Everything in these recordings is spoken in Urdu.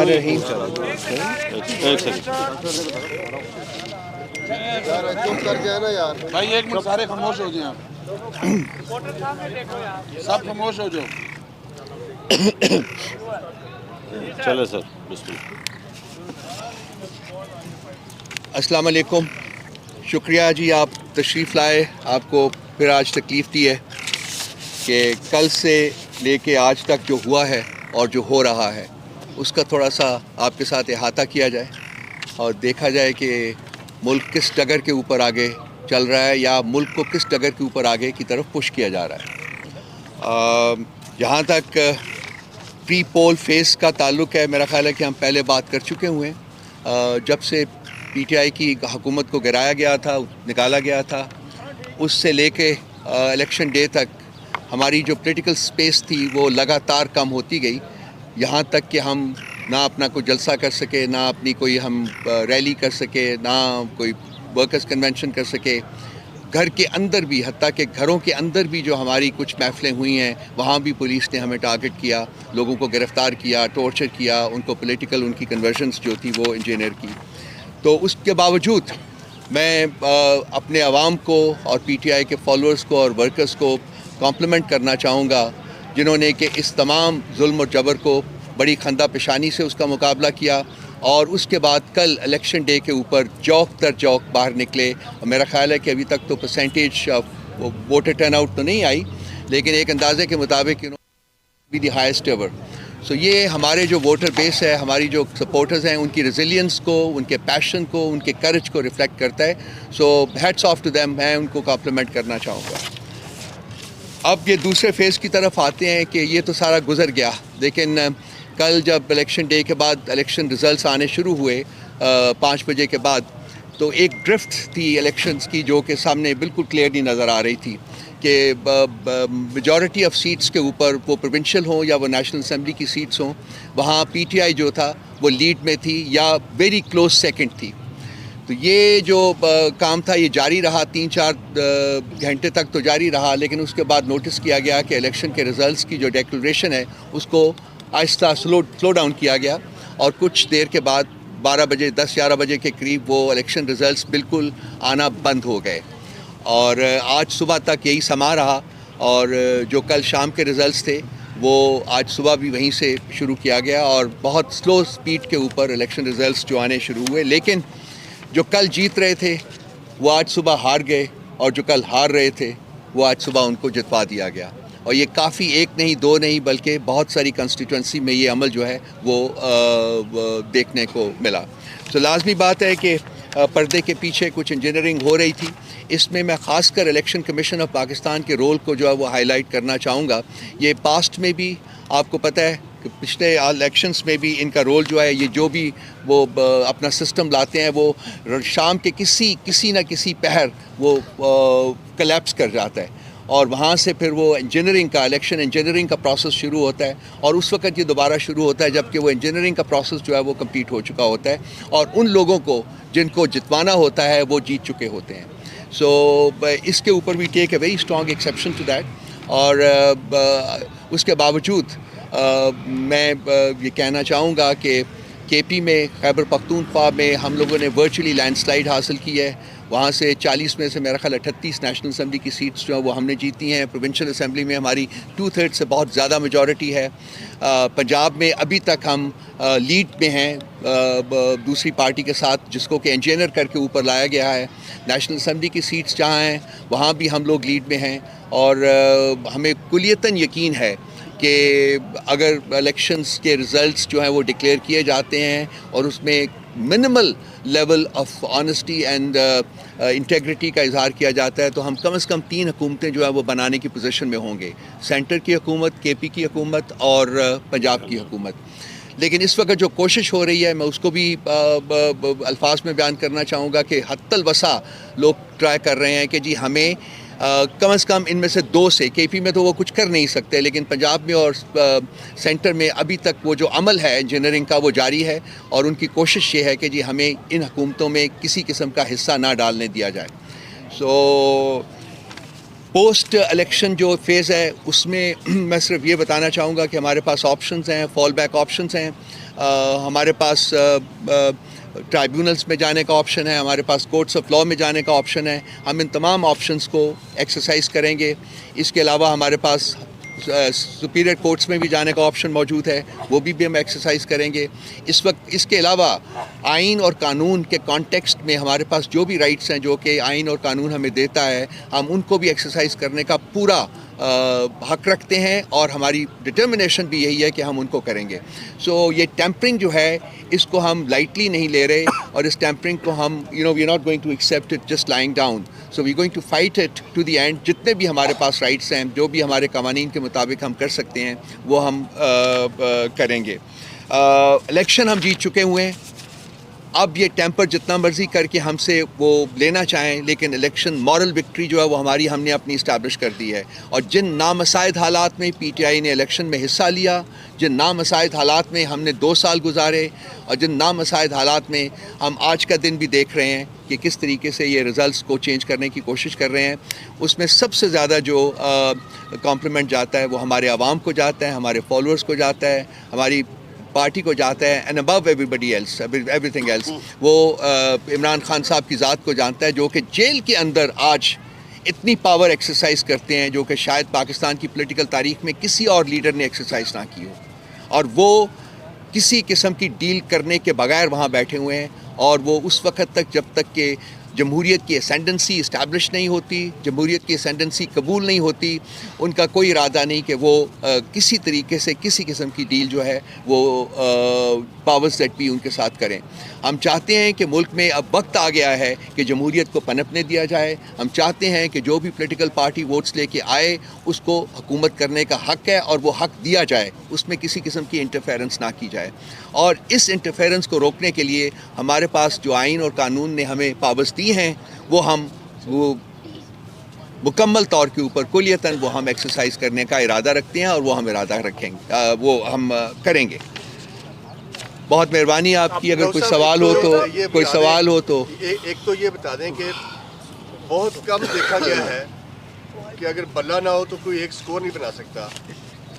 الرحمن الرحیم. ایک سیکنڈ چپ کر جائے نا یار. بھائی ایک منٹ سارے خاموش ہو جائیں آپ. سب خاموش ہو جاؤ. چلے سر بسم اللہ. السلام علیکم. شکریہ جی آپ تشریف لائے. آپ کو پھر آج تکلیف دی ہے کہ کل سے لے کے آج تک جو ہوا ہے اور جو ہو رہا ہے اس کا تھوڑا سا آپ کے ساتھ احاطہ کیا جائے اور دیکھا جائے کہ ملک کس ڈگر کے اوپر آگے چل رہا ہے یا ملک کو کس ڈگر کے اوپر آگے کی طرف پش کیا جا رہا ہے. جہاں تک پری پول فیس کا تعلق ہے میرا خیال ہے کہ ہم پہلے بات کر چکے ہوئے ہیں. جب سے پی ٹی آئی کی حکومت کو گرایا گیا تھا, نکالا گیا تھا, اس سے لے کے الیکشن ڈے تک ہماری جو پولیٹیکل سپیس تھی وہ لگاتار کم ہوتی گئی, یہاں تک کہ ہم نہ اپنا کوئی جلسہ کر سکے, نہ اپنی کوئی ہم ریلی کر سکے, نہ کوئی ورکرز کنونشن کر سکے. گھر کے اندر بھی, حتیٰ کہ گھروں کے اندر بھی جو ہماری کچھ محفلیں ہوئی ہیں وہاں بھی پولیس نے ہمیں ٹارگٹ کیا, لوگوں کو گرفتار کیا, ٹارچر کیا, ان کو پولیٹیکل ان کی کنورژنس جو تھی وہ انجینئر کی. تو اس کے باوجود میں اپنے عوام کو اور پی ٹی آئی کے فالوورز کو اور ورکرز کو کمپلیمنٹ کرنا چاہوں گا جنہوں نے کہ اس تمام ظلم و جبر کو بڑی خندہ پیشانی سے اس کا مقابلہ کیا اور اس کے بعد کل الیکشن ڈے کے اوپر چوک در چوک باہر نکلے. اور میرا خیال ہے کہ ابھی تک تو پرسنٹیج ووٹر ٹرن آؤٹ تو نہیں آئی, لیکن ایک اندازے کے مطابق بی دی ہائیسٹ ایور. سو یہ ہمارے جو ووٹر بیس ہے, ہماری جو سپورٹرز ہیں, ان کی ریزیلینس کو, ان کے پیشن کو, ان کے کرج کو ریفلیکٹ کرتا ہے. سو ہیٹس آف ٹو دیم, میں ان کو کمپلیمنٹ کرنا چاہوں گا. اب یہ دوسرے فیز کی طرف آتے ہیں کہ یہ تو سارا گزر گیا, لیکن کل جب الیکشن ڈے کے بعد الیکشن ریزلٹس آنے شروع ہوئے 5 بجے کے بعد, تو ایک ڈرفٹ تھی الیکشنز کی جو کہ سامنے بالکل کلیئرلی نظر آ رہی تھی کہ میجورٹی آف سیٹس کے اوپر, وہ پروونشل ہوں یا وہ نیشنل اسمبلی کی سیٹس ہوں, وہاں پی ٹی آئی جو تھا وہ لیڈ میں تھی یا ویری کلوز سیکنڈ تھی. تو یہ جو کام تھا یہ جاری رہا 3-4 گھنٹے تک تو جاری رہا, لیکن اس کے بعد نوٹس کیا گیا کہ الیکشن کے ریزلٹس کی جو ڈیکلریشن ہے اس کو آہستہ سلو ڈاؤن کیا گیا اور کچھ دیر کے بعد 12 بجے 10-11 بجے کے قریب وہ الیکشن ریزلٹس بالکل آنا بند ہو گئے. اور آج صبح تک یہی سما رہا, اور جو کل شام کے ریزلٹس تھے وہ آج صبح بھی وہیں سے شروع کیا گیا اور بہت سلو سپیڈ کے اوپر الیکشن ریزلٹس جو آنے شروع ہوئے. لیکن جو کل جیت رہے تھے وہ آج صبح ہار گئے, اور جو کل ہار رہے تھے وہ آج صبح ان کو جتوا دیا گیا. اور یہ کافی 1 نہیں 2 نہیں بلکہ بہت ساری کنسٹیٹوئنسی میں یہ عمل جو ہے وہ دیکھنے کو ملا. تو لازمی بات ہے کہ پردے کے پیچھے کچھ انجینئرنگ ہو رہی تھی. اس میں خاص کر الیکشن کمیشن آف پاکستان کے رول کو جو ہے وہ ہائی لائٹ کرنا چاہوں گا. یہ پاسٹ میں بھی آپ کو پتہ ہے کہ پچھلے الیکشنز میں بھی ان کا رول جو ہے, یہ جو بھی وہ اپنا سسٹم لاتے ہیں وہ شام کے کسی نہ کسی پہر وہ کلیپس کر جاتا ہے, اور وہاں سے پھر وہ انجینئرنگ کا, الیکشن انجینئرنگ کا پروسیس شروع ہوتا ہے, اور اس وقت یہ دوبارہ شروع ہوتا ہے جب کہ وہ انجینئرنگ کا پروسیس جو ہے وہ کمپلیٹ ہو چکا ہوتا ہے, اور ان لوگوں کو جن کو جتوانا ہوتا ہے وہ جیت چکے ہوتے ہیں. سو اس کے اوپر بھی take a very strong exception to that. اور اس کے باوجود میں یہ کہنا چاہوں گا کہ کے پی میں, خیبر پختونخوا میں ہم لوگوں نے ورچولی لینڈ سلائڈ حاصل کی ہے. وہاں سے 40 میں سے میرا خیال 38 نیشنل اسمبلی کی سیٹس جو ہیں وہ ہم نے جیتی ہیں. پروونشل اسمبلی میں ہماری 2/3 سے بہت زیادہ میجورٹی ہے. پنجاب میں ابھی تک ہم لیڈ میں ہیں دوسری پارٹی کے ساتھ, جس کو کہ انجینئر کر کے اوپر لایا گیا ہے. نیشنل اسمبلی کی سیٹس جہاں ہیں وہاں بھی ہم لوگ لیڈ میں ہیں, اور ہمیں کلیتاً یقین ہے کہ اگر الیکشنز کے ریزلٹس جو ہیں وہ ڈکلیئر کیے جاتے ہیں اور اس میں minimal level of honesty and integrity کا اظہار کیا جاتا ہے, تو ہم کم از کم 3 حکومتیں جو ہیں وہ بنانے کی پوزیشن میں ہوں گے. سینٹر کی حکومت, کے پی کی حکومت اور پنجاب کی حکومت. لیکن اس وقت جو کوشش ہو رہی ہے میں اس کو بھی الفاظ میں بیان کرنا چاہوں گا کہ حتی الوسع لوگ ٹرائی کر رہے ہیں کہ جی ہمیں کم از کم ان میں سے 2 سے, کے پی میں تو وہ کچھ کر نہیں سکتے, لیکن پنجاب میں اور سینٹر میں ابھی تک وہ جو عمل ہے انجینئرنگ کا وہ جاری ہے, اور ان کی کوشش یہ ہے کہ جی ہمیں ان حکومتوں میں کسی قسم کا حصہ نہ ڈالنے دیا جائے. سو پوسٹ الیکشن جو فیز ہے اس میں میں صرف یہ بتانا چاہوں گا کہ ہمارے پاس آپشنز ہیں, فال بیک آپشنز ہیں. ہمارے پاس ٹرائبیونلز میں جانے کا آپشن ہے, ہمارے پاس کورٹس آف لاء میں جانے کا آپشن ہے. ہم ان تمام آپشنس کو ایکسرسائز کریں گے. اس کے علاوہ ہمارے پاس سپیریئر کورٹس میں بھی جانے کا آپشن موجود ہے, وہ بھی ہم ایکسرسائز کریں گے. اس وقت اس کے علاوہ آئین اور قانون کے کانٹیکسٹ میں ہمارے پاس جو بھی رائٹس ہیں جو کہ آئین اور قانون ہمیں دیتا ہے, ہم ان کو بھی ایکسرسائز کرنے کا پورا حق رکھتے ہیں, اور ہماری ڈٹرمنیشن بھی یہی ہے کہ ہم ان کو کریں گے. سو یہ ٹیمپرنگ جو ہے اس کو ہم لائٹلی نہیں لے رہے, اور اس ٹیمپرنگ کو ہم we are not going to accept it just lying down. So we going to fight it to the end. جتنے بھی ہمارے پاس رائٹس ہیں, جو بھی ہمارے قوانین کے مطابق ہم کر سکتے ہیں, وہ ہم کریں گے. الیکشن ہم جیت چکے ہوئے ہیں. اب یہ ٹیمپر جتنا مرضی کر کے ہم سے وہ لینا چاہیں, لیکن الیکشن مورل وکٹری جو ہے وہ ہم نے اپنی اسٹیبلش کر دی ہے. اور جن نامساعد حالات میں پی ٹی آئی نے الیکشن میں حصہ لیا, جن نامساعد حالات میں ہم نے 2 سال گزارے, اور جن نامساعد حالات میں ہم آج کا دن بھی دیکھ رہے ہیں کہ کس طریقے سے یہ رزلٹس کو چینج کرنے کی کوشش کر رہے ہیں, اس میں سب سے زیادہ جو کمپلیمنٹ جاتا ہے وہ ہمارے عوام کو جاتا ہے, ہمارے فالوورز کو جاتا ہے, ہماری پارٹی کو جاتا ہے, and above everybody else, everything else. وہ عمران خان صاحب کی ذات کو جانتا ہے, جو کہ جیل کے اندر آج اتنی پاور ایکسرسائز کرتے ہیں جو کہ شاید پاکستان کی پولیٹیکل تاریخ میں کسی اور لیڈر نے ایکسرسائز نہ کی ہو, اور وہ کسی قسم کی ڈیل کرنے کے بغیر وہاں بیٹھے ہوئے ہیں. اور وہ اس وقت تک جب تک کہ جمہوریت کی اسینڈنسی اسٹیبلش نہیں ہوتی, جمہوریت کی اسینڈنسی قبول نہیں ہوتی, ان کا کوئی ارادہ نہیں کہ وہ کسی طریقے سے کسی قسم کی ڈیل جو ہے وہ پاورز دیٹ بھی ان کے ساتھ کریں. ہم چاہتے ہیں کہ ملک میں اب وقت آ گیا ہے کہ جمہوریت کو پنپنے دیا جائے. ہم چاہتے ہیں کہ جو بھی پولیٹیکل پارٹی ووٹس لے کے آئے اس کو حکومت کرنے کا حق ہے, اور وہ حق دیا جائے, اس میں کسی قسم کی انٹرفیرنس نہ کی جائے. اور اس انٹرفیرنس کو روکنے کے لیے ہمارے پاس جو آئین اور قانون نے ہمیں پاورز دی ہیں وہ مکمل طور کے اوپر کلیتاً وہ ہم ایکسرسائز کرنے کا ارادہ رکھتے ہیں, اور وہ ہم ارادہ رکھیں گے, وہ ہم کریں گے. بہت مہربانی آپ کی. اگر کوئی سوال ہو تو ایک تو یہ بتا دیں کہ بہت کم دیکھا گیا ہے کہ اگر بلہ نہ ہو تو کوئی ایک سکور نہیں بنا سکتا.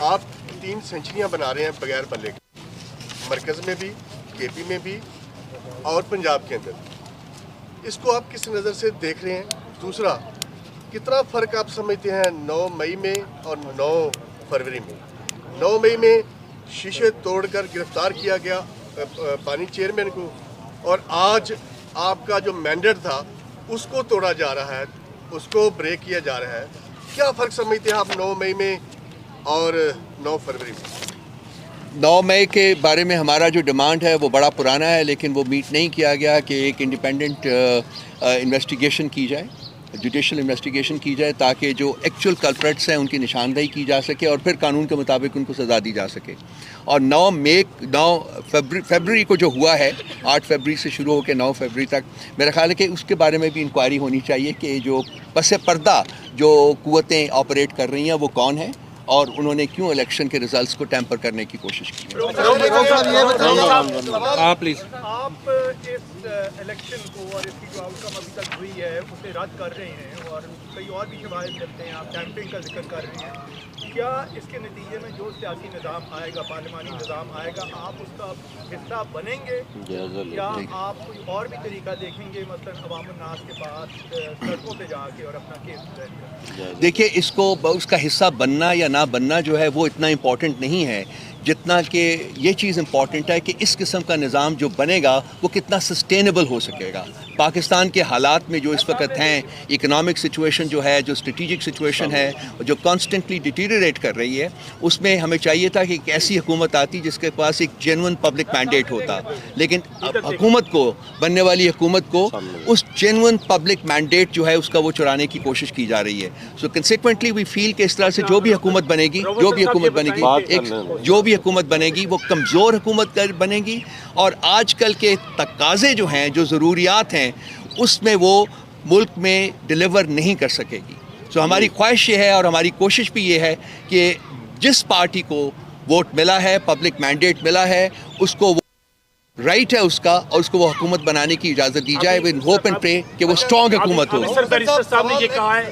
آپ 3 سینچریاں بنا رہے ہیں بغیر بلے کے, مرکز میں بھی, کے پی میں بھی, اور پنجاب کے اندر. اس کو آپ کس نظر سے دیکھ رہے ہیں؟ دوسرا, کتنا فرق آپ سمجھتے ہیں 9 مئی میں اور 9 فروری میں؟ 9 مئی میں شیشے توڑ کر گرفتار کیا گیا پانی چیئرمین کو, اور آج آپ کا جو مینڈیٹ تھا اس کو توڑا جا رہا ہے, اس کو بریک کیا جا رہا ہے. کیا فرق سمجھتے ہیں آپ 9 مئی میں اور 9 فروری میں؟ 9 مئی کے بارے میں ہمارا جو ڈیمانڈ ہے وہ بڑا پرانا ہے, لیکن وہ میٹ نہیں کیا گیا کہ ایک انڈیپینڈنٹ انویسٹیگیشن کی جائے, جوڈیشل انویسٹیگیشن کی جائے, تاکہ جو ایکچوئل کلپریٹس ہیں ان کی نشاندہی کی جا سکے, اور پھر قانون کے مطابق ان کو سزا دی جا سکے. اور 9 فیبروری کو جو ہوا ہے, 8 فیبروری سے شروع ہو کے 9 فیبروری تک, میرا خیال ہے کہ اس کے بارے میں بھی انکوائری ہونی چاہیے کہ جو پس پردہ جو قوتیں آپریٹ کر رہی ہیں وہ کون ہیں, اور انہوں نے کیوں الیکشن کے ریزلٹس کو ٹیمپر کرنے کی کوشش کی. آپ اس الیکشن کو اور اس کی جو آؤٹ کم ابھی تک ہوئی ہے اسے رد کر رہے ہیں, اور کئی اور بھی شواہد ملتے ہیں, آپ ٹیمپرنگ کا ذکر کر رہے ہیں. کیا اس کے نتیجے میں جو سیاسی نظام آئے گا, پارلیمانی نظام آئے گا, آپ اس کا حصہ بنیں گے, یا آپ کوئی اور بھی طریقہ دیکھیں گے, مثلا عوام الناس کے پاس سڑکوں پہ جا کے اور اپنا کیس؟ دیکھیے, اس کا حصہ بننا یا نہ بننا جو ہے وہ اتنا امپورٹنٹ نہیں ہے جتنا کہ یہ چیز امپورٹنٹ ہے کہ اس قسم کا نظام جو بنے گا وہ کتنا سسٹینیبل ہو سکے گا. پاکستان کے حالات میں جو اس وقت ہیں, اکنامک سچویشن جو ہے, جو اسٹریٹجک سچویشن ہے, جو کانسٹنٹلی ڈیٹیریٹ کر رہی ہے, اس میں ہمیں چاہیے تھا کہ ایک ایسی حکومت آتی جس کے پاس ایک جینون پبلک مینڈیٹ ہوتا. لیکن حکومت کو, بننے والی حکومت کو اس جینون پبلک مینڈیٹ جو ہے اس کا وہ چرانے کی کوشش کی جا رہی ہے. سو کنسیکوینٹلی وی فیل کہ اس طرح سے جو بھی حکومت بنے گی حکومت بنے گی وہ کمزور حکومت بنے گی, اور آج کل کے تقاضے جو ہیں, جو ضروریات ہیں, اس میں وہ ملک میں ڈیلیور نہیں کر سکے گی. سو ہماری خواہش یہ ہے اور ہماری کوشش بھی یہ ہے کہ جس پارٹی کو ووٹ ملا ہے, پبلک مینڈیٹ ملا ہے, اس کو رائٹ ہے اس کا, اور اس کو وہ حکومت بنانے کی اجازت دی جائے, ود ہوپ اینڈ پرے کہ وہ اسٹرانگ حکومت ہو. صاحب نے یہ کہا ہے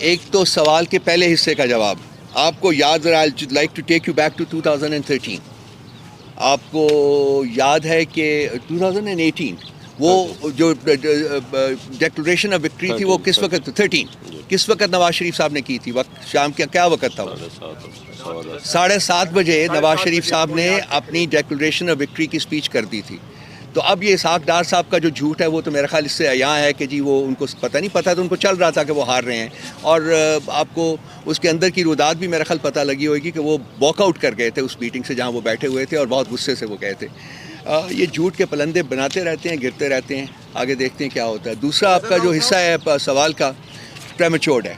ایک تو سوال کے پہلے حصے کا جواب آپ کو یاد رہا. I'd like to take you back to 2013. آپ کو یاد ہے کہ 2018 وہ جو ڈیکلریشن آف وکٹری تھی وہ کس وقت 13 کس وقت نواز شریف صاحب نے کی تھی؟ وقت شام کا کیا وقت تھا؟ 7:30 بجے نواز شریف صاحب نے اپنی ڈیکلریشن آف وکٹری کی اسپیچ کر دی تھی. تو اب یہ اسحاق ڈار صاحب کا جو جھوٹ ہے وہ تو میرا خیال اس سے عیاں ہے کہ جی وہ ان کو پتہ نہیں پتہ تو ان کو چل رہا تھا کہ وہ ہار رہے ہیں. اور آپ کو اس کے اندر کی رودات بھی میرا خیال پتہ لگی ہوگی کہ وہ واک آؤٹ کر گئے تھے اس میٹنگ سے جہاں وہ بیٹھے ہوئے تھے اور بہت غصے سے وہ گئے تھے. یہ جھوٹ کے پلندے بناتے رہتے ہیں، گرتے رہتے ہیں، آگے دیکھتے ہیں کیا ہوتا ہے. دوسرا آپ کا جو حصہ ہے سوال کا پریمیچورڈ ہے.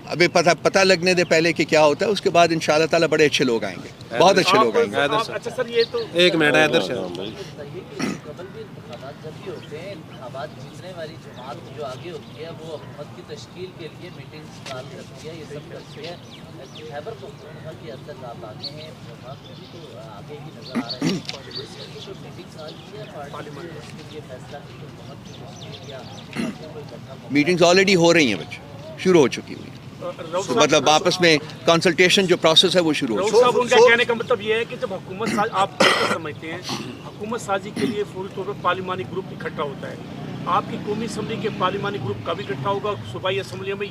ابھی پتہ لگنے دے پہلے کہ کیا ہوتا ہے، اس کے بعد انشاءاللہ تعالیٰ بڑے اچھے لوگ آئیں گے، بہت اچھے لوگ آئیں گے. اچھا سر یہ تو ایک منٹ ادھر سے جب بھی ہوتے ہیں انتخابات جیتنے والی جماعت جو آگے ہوتی ہے وہ حکومت کی تشکیل کے لیے میٹنگز کال کرتی ہے، یہ سب کرتی ہے. خیبر پختونخوا کے اندر آپ آگے ہیں، جماعت بھی تو آگے ہی نظر آ رہے ہیں. اس کے لیے جو میٹنگ کال کی ہے پارلیمنٹ اس کے لیے فیصلہ کی حکومت کی تشکیل یا میٹنگز آلریڈی ہو رہی ہیں بچے، شروع ہو چکی ہوئی ہیں. مطلب آپس میں کنسلٹیشن جو پروسیس ہے وہ شروع ہو صاحب ان کا کہنے کا مطلب یہ ہے کہ جب حکومت ساز آپ سمجھتے ہیں حکومت سازی کے لیے فوری طور پر پارلیمانی گروپ اکٹھا ہوتا ہے. آپ کی قومی اسمبلی کے پارلیمانی گروپ کبھی اکٹھا ہوگا صوبائی اسمبلیوں میں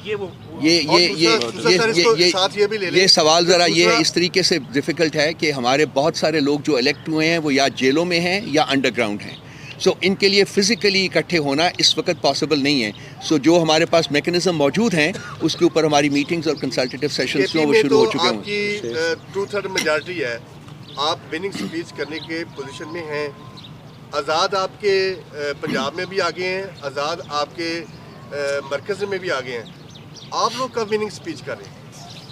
یہ سوال ذرا یہ ہے اس طریقے سے ڈیفیکلٹ ہے کہ ہمارے بہت سارے لوگ جو الیکٹ ہوئے ہیں وہ یا جیلوں میں ہیں یا انڈر گراؤنڈ ہیں. سو ان کے لیے فزیکلی اکٹھے ہونا اس وقت پاسبل نہیں ہے. سو جو ہمارے پاس میکنزم موجود ہیں اس کے اوپر ہماری میٹنگز اور کنسلٹیٹیو سیشنز جو وہ شروع ہو چکے ہیں. آپ کی 2/3 میجارٹی ہے، آپ وننگ اسپیچ کرنے کے پوزیشن میں ہیں. آزاد آپ کے پنجاب میں بھی آگے ہیں، آزاد آپ کے مرکز میں بھی آگے ہیں. آپ لوگ کب وننگ اسپیچ کر رہے ہیں؟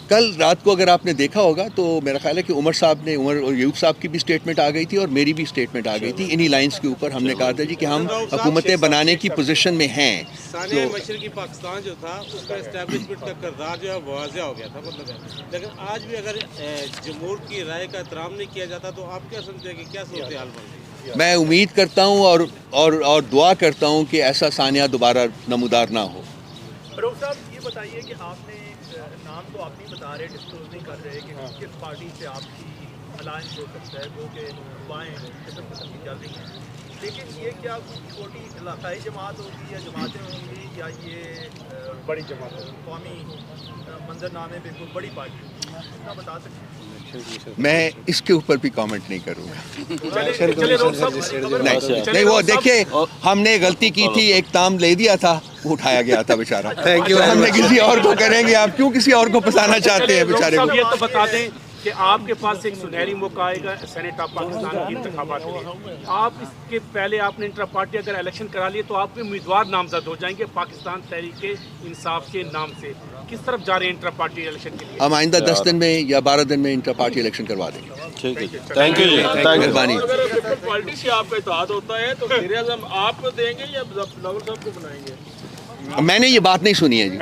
کل رات کو اگر آپ نے دیکھا ہوگا تو میرا خیال ہے کہ عمر اور ایوب صاحب کی بھی اسٹیٹمنٹ آ گئی تھی اور میری بھی اسٹیٹمنٹ آ گئی تھی. انہی لائنز کے اوپر ہم نے کہا تھا جی کہ ہم حکومتیں بنانے کی پوزیشن میں ہیں. ثانیہ مشرقی پاکستان جو تھا اس کا اسٹیبلشمنٹ کا کردار جو ہے واضح ہو گیا تھا مطلب. لیکن آج بھی اگر جمہور کی رائے کا احترام نہیں کیا جاتا تو آپ کیا سمجھتے ہیں کہ کیا صورتحال بن رہی ہے؟ میں امید کرتا ہوں اور دعا کرتا ہوں کہ ایسا ثانیہ دوبارہ نمودار نہ ہو. فروغ صاحب یہ بتائیے کہ آپ نے نام تو آپ نہیں بتا رہے، ڈسکلوز نہیں کر رہے کہ کس پارٹی سے آپ کی الائنس ہو سکتا ہے، وہ کہ بائیں قسم قسم کی چل رہی ہیں. لیکن یہ کیا چھوٹی علاقائی جماعت ہوگی یا جماعتیں ہوں گی یا یہ بڑی جماعت ہوگی، قومی منظر نامے پہ کوئی بڑی پارٹی ہوگی؟ اتنا بتا سکتے ہیں؟ میں اس کے اوپر بھی کامنٹ نہیں کروں گا. نہیں وہ دیکھیے ہم نے غلطی کی تھی، ایک تام لے دیا تھا وہ اٹھایا گیا تھا بیچارہ. ہم نے کسی اور کو کریں گے، آپ کیوں کسی اور کو پھنسانا چاہتے ہیں بیچارے کو؟ یہ تو بتا دیں کہ آپ کے پاس ایک سنہری موقع آئے گا سینٹ آف پاکستان کی انتخابات میں. آپ اس کے پہلے آپ نے انٹرا پارٹی اگر الیکشن کرا لیے تو آپ کے امیدوار نامزد ہو جائیں گے پاکستان تحریک انصاف کے نام سے. کس طرف جا رہے ہیں انٹرا پارٹی الیکشن کے لیے؟ ہم آئندہ 10 دن میں یا 12 دن میں انٹرا پارٹی الیکشن کروا دیں گے. ٹھیک ہے، تھینک یو جی، مہربانی. پارٹی سے آپ کا اتحاد ہوتا ہے تو وزیر اعظم آپ کو دیں گے یا بلاول صاحب کو بنائیں گے؟ میں نے یہ بات نہیں سنی ہے جی.